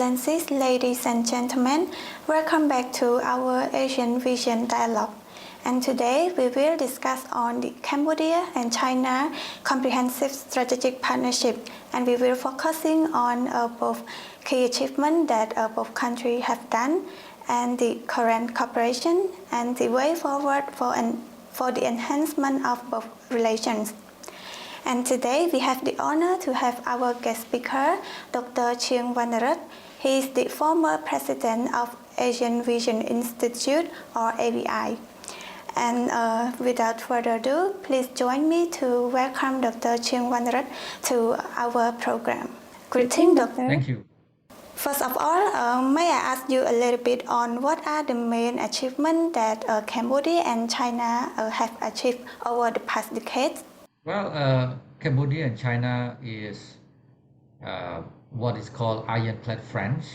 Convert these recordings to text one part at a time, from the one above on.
Excellencies, ladies and gentlemen, welcome back to our Asian Vision Dialogue. And today we will discuss on the Cambodia and China Comprehensive Strategic Partnership, and we will focusing on both key achievements that both countries have done and the current cooperation and the way forward for the enhancement of both relations. And today we have the honor to have our guest speaker, Dr. Chiang Wannarat. He is the former president of Asian Vision Institute, or AVI. And without further ado, please join me to welcome Dr. Chiang Wannarat to our program. Greetings, Doctor. Thank you. First of all, may I ask you a little bit on what are the main achievements that Cambodia and China have achieved over the past decades? Well, Cambodia and China is what is called ironclad friends.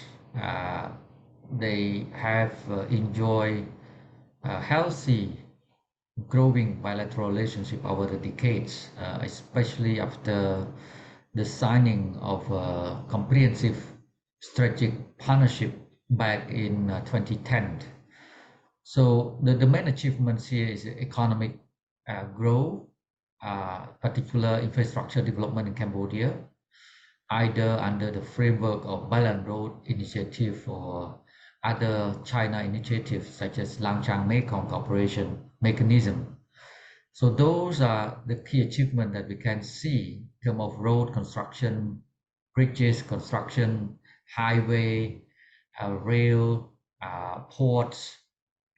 They have enjoyed a healthy, growing bilateral relationship over the decades, especially after the signing of a comprehensive strategic partnership back in 2010. So the main achievements here is economic growth, particular infrastructure development in Cambodia, either under the framework of Belt and Road Initiative or other China initiatives such as Langchang Mekong Cooperation Mechanism. So those are the key achievements that we can see in terms of road construction, bridges construction, highway, rail, ports,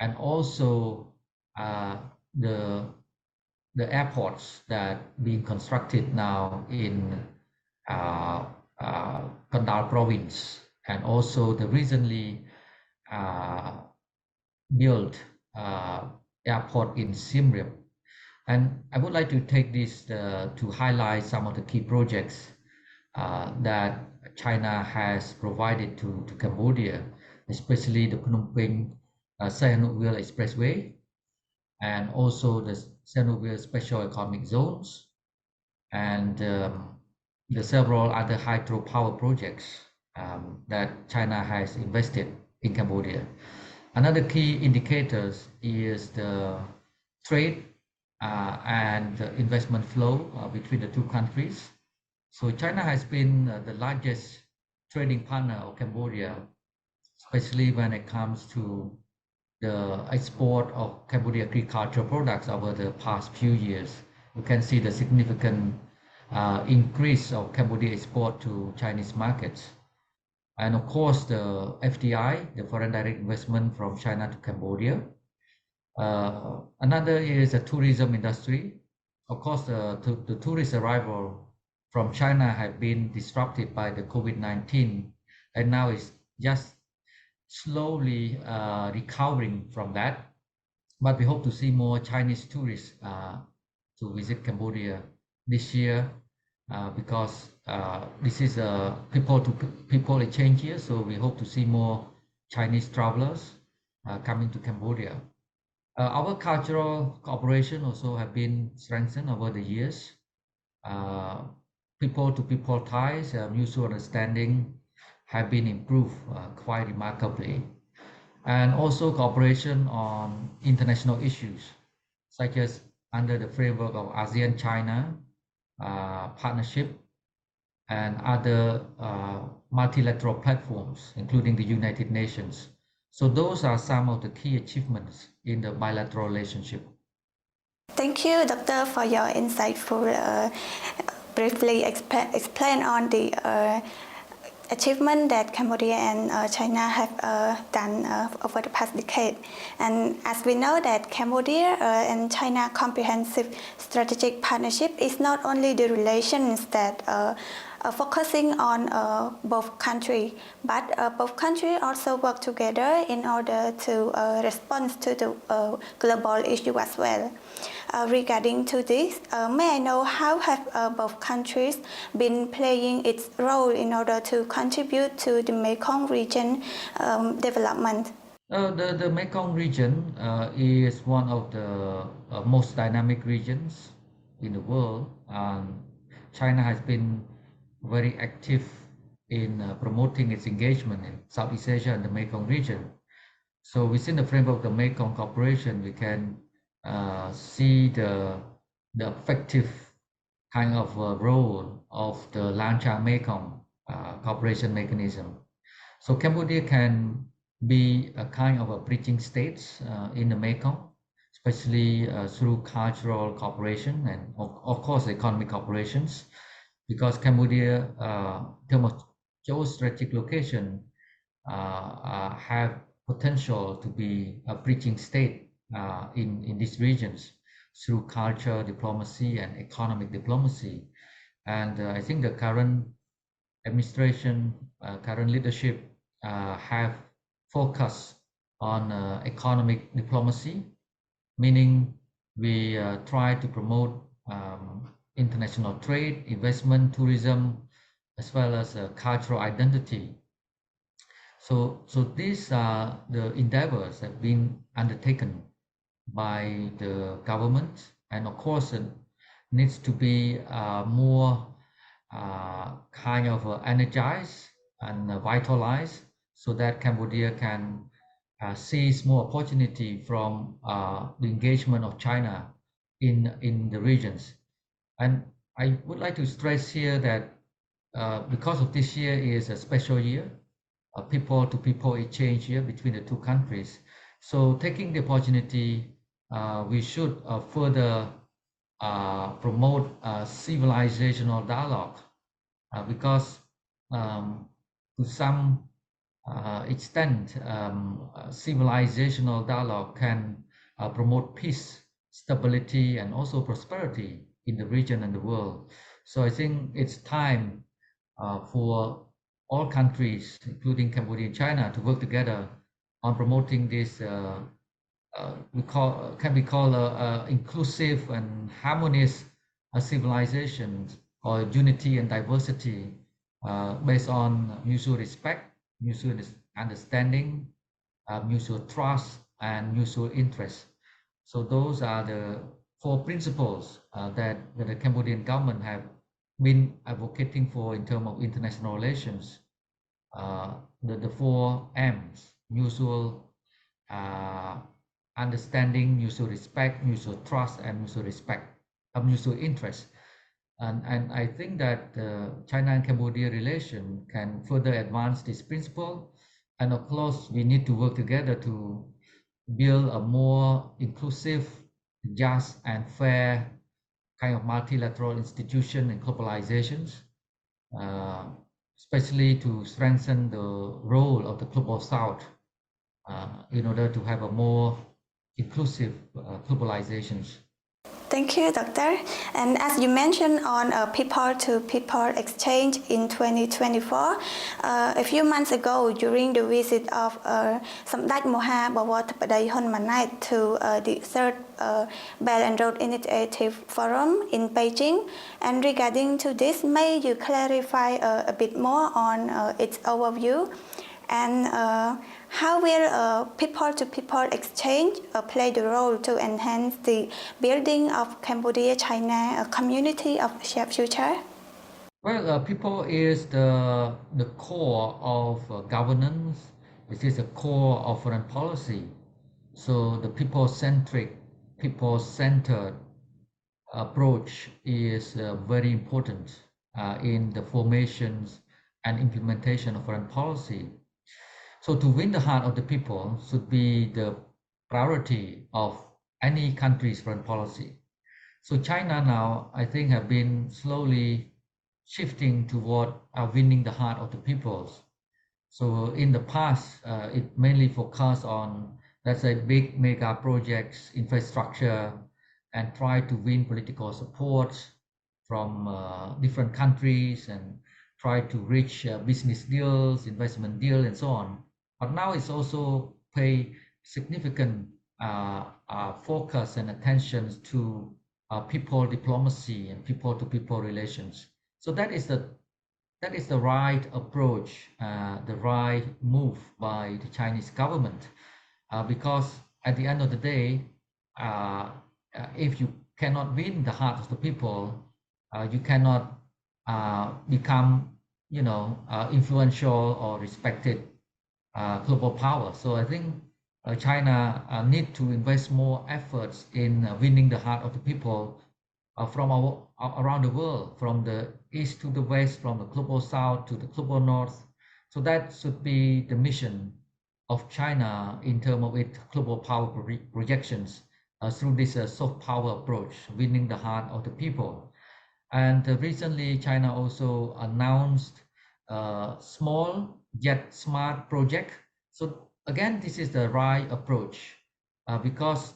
and also the airports that being constructed now in Kandal province, and also the recently built airport in Siem Reap. And I would like to take this to highlight some of the key projects that China has provided to Cambodia, especially the Phnom Penh Sihanoukville Expressway, and also the Sihanoukville Special Economic Zones, and the several other hydropower projects that China has invested in Cambodia. Another key indicators is the trade and the investment flow between the two countries. So China has been the largest trading partner of Cambodia, especially when it comes to the export of Cambodia agricultural products over the past few years. You can see the significant increase of Cambodia export to Chinese markets. And of course, the FDI, the foreign direct investment from China to Cambodia. Another is the tourism industry. Of course, the tourist arrival from China have been disrupted by the COVID-19, and now it's just slowly recovering from that. But we hope to see more Chinese tourists to visit Cambodia this year because this is a people exchange year, so we hope to see more Chinese travelers coming to Cambodia. Our cultural cooperation also have been strengthened over the years. People-to-people ties, mutual understanding have been improved quite remarkably. And also cooperation on international issues, such as under the framework of ASEAN-China partnership and other multilateral platforms, including the United Nations. So those are some of the key achievements in the bilateral relationship. Thank you, Doctor, for your insightful briefly explain on the achievement that Cambodia and China have done over the past decade. And as we know that Cambodia and China Comprehensive Strategic Partnership is not only the relations that focusing on both countries, but both countries also work together in order to respond to the global issue as well. Regarding to this, may I know how have both countries been playing its role in order to contribute to the Mekong region development? The Mekong region is one of the most dynamic regions in the world. China has been very active in promoting its engagement in Southeast Asia and the Mekong region. So within the framework of the Mekong Cooperation, we can see the effective kind of role of the Lanchang Mekong cooperation mechanism. So Cambodia can be a kind of a bridging state in the Mekong, especially through cultural cooperation and of course economic cooperations, because Cambodia, in terms of geostrategic location, have potential to be a bridging state in these regions through culture diplomacy and economic diplomacy. And I think the current administration, current leadership have focused on economic diplomacy, meaning we try to promote international trade, investment, tourism, as well as cultural identity. So these are the endeavors that have been undertaken by the government, and of course it needs to be more kind of energized and vitalized so that Cambodia can seize more opportunity from the engagement of China in the regions. And I would like to stress here that because of this year is a special year, a people-to-people exchange year between the two countries. So taking the opportunity, we should further promote civilizational dialogue because to some extent, civilizational dialogue can promote peace, stability, and also prosperity in the region and the world. So I think it's time for all countries, including Cambodia and China, to work together on promoting this can be called inclusive and harmonious civilizations or unity and diversity based on mutual respect, mutual understanding, mutual trust, and mutual interest. So those are the four principles that the Cambodian government have been advocating for in terms of international relations. The four M's: mutual understanding, mutual respect, mutual trust, and mutual respect, mutual interest. And I think that China and Cambodia relation can further advance this principle. And of course, we need to work together to build a more inclusive, just, and fair kind of multilateral institution and globalizations, uh, especially to strengthen the role of the Global South in order to have a more inclusive globalizations. Thank you, Doctor. And as you mentioned on a people-to-people exchange in 2024, a few months ago during the visit of Samdech Moha Bawatpadai Honmanait to the third Belt and Road Initiative Forum in Beijing. And regarding to this, may you clarify a bit more on its overview? And how will people-to-people exchange play the role to enhance the building of Cambodia-China community of shared future? Well, people is the core of governance. It is the core of foreign policy. So the people-centric, people-centered approach is very important in the formations and implementation of foreign policy. So to win the heart of the people should be the priority of any country's foreign policy. So China now, I think, have been slowly shifting toward winning the heart of the peoples. So in the past, it mainly focused on, let's say, big mega projects, infrastructure, and try to win political support from different countries and try to reach business deals, investment deals, and so on. But now it's also pay significant focus and attention to people diplomacy and people-to-people relations. So that is the right approach, the right move by the Chinese government, because at the end of the day, if you cannot win the heart of the people, you cannot become influential or respected global power. So I think China need to invest more efforts in winning the heart of the people from around the world, from the east to the west, from the global south to the global north. So that should be the mission of China in terms of its global power projections through this soft power approach, winning the heart of the people. And recently, China also announced a small yet smart project. So again, this is the right approach because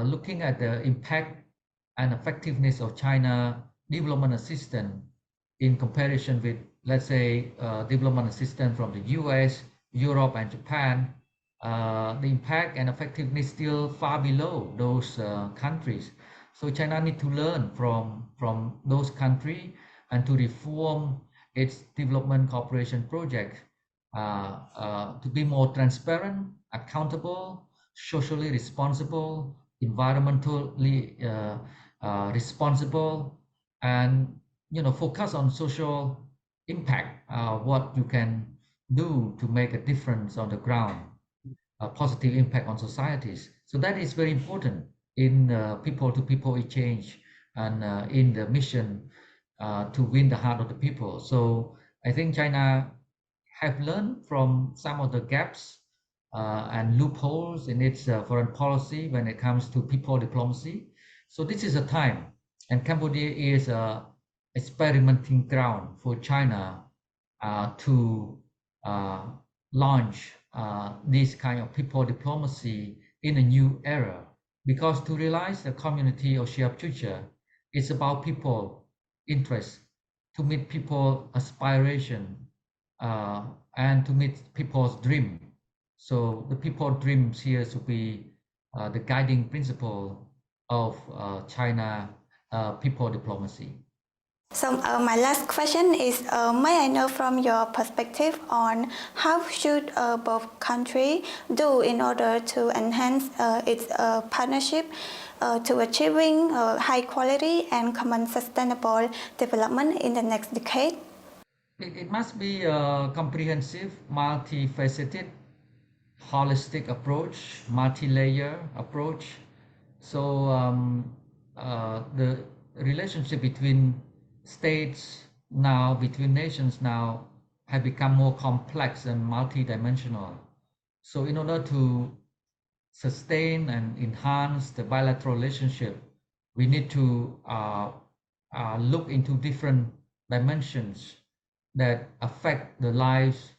looking at the impact and effectiveness of China development assistance in comparison with, let's say, development assistance from the US, Europe, and Japan, the impact and effectiveness still far below those countries. So China need to learn from those countries and to reform its development cooperation project to be more transparent, accountable, socially responsible, environmentally responsible, and focus on social impact. What you can do to make a difference on the ground, a positive impact on societies. So that is very important in people-to-people exchange and in the mission to win the heart of the people. So I think China have learned from some of the gaps and loopholes in its foreign policy when it comes to people diplomacy. So this is a time, and Cambodia is a experimenting ground for China to launch this kind of people diplomacy in a new era. Because to realize the community of shared future, it's about people interest, to meet people aspiration, and to meet people's dream. So the people dreams here to be the guiding principle of China people diplomacy. So my last question is, may I know from your perspective on how should both countries do in order to enhance its partnership to achieving high quality and common sustainable development in the next decade? It must be a comprehensive, multifaceted, holistic approach, multi-layer approach. So the relationship between states now, between nations now, have become more complex and multidimensional. So in order to sustain and enhance the bilateral relationship, we need to look into different dimensions that affect the lives,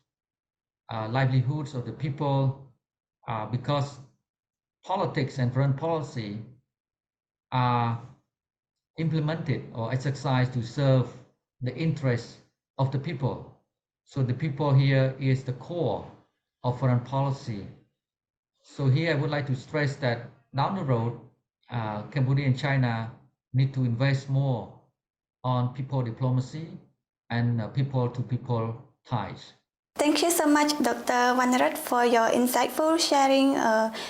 livelihoods of the people, because politics and foreign policy are implemented or exercised to serve the interests of the people. So the people here is the core of foreign policy. So here I would like to stress that down the road, Cambodia and China need to invest more on people diplomacy and people-to-people ties. Thank you so much, Dr. Vanarat, for your insightful sharing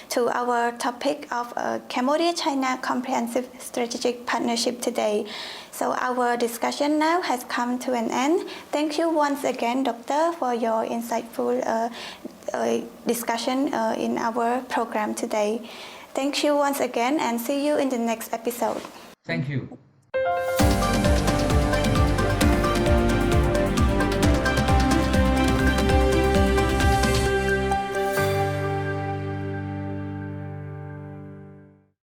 to our topic of Cambodia-China Comprehensive Strategic Partnership today. So our discussion now has come to an end. Thank you once again, Doctor, for your insightful discussion in our program today. Thank you once again and see you in the next episode. Thank you.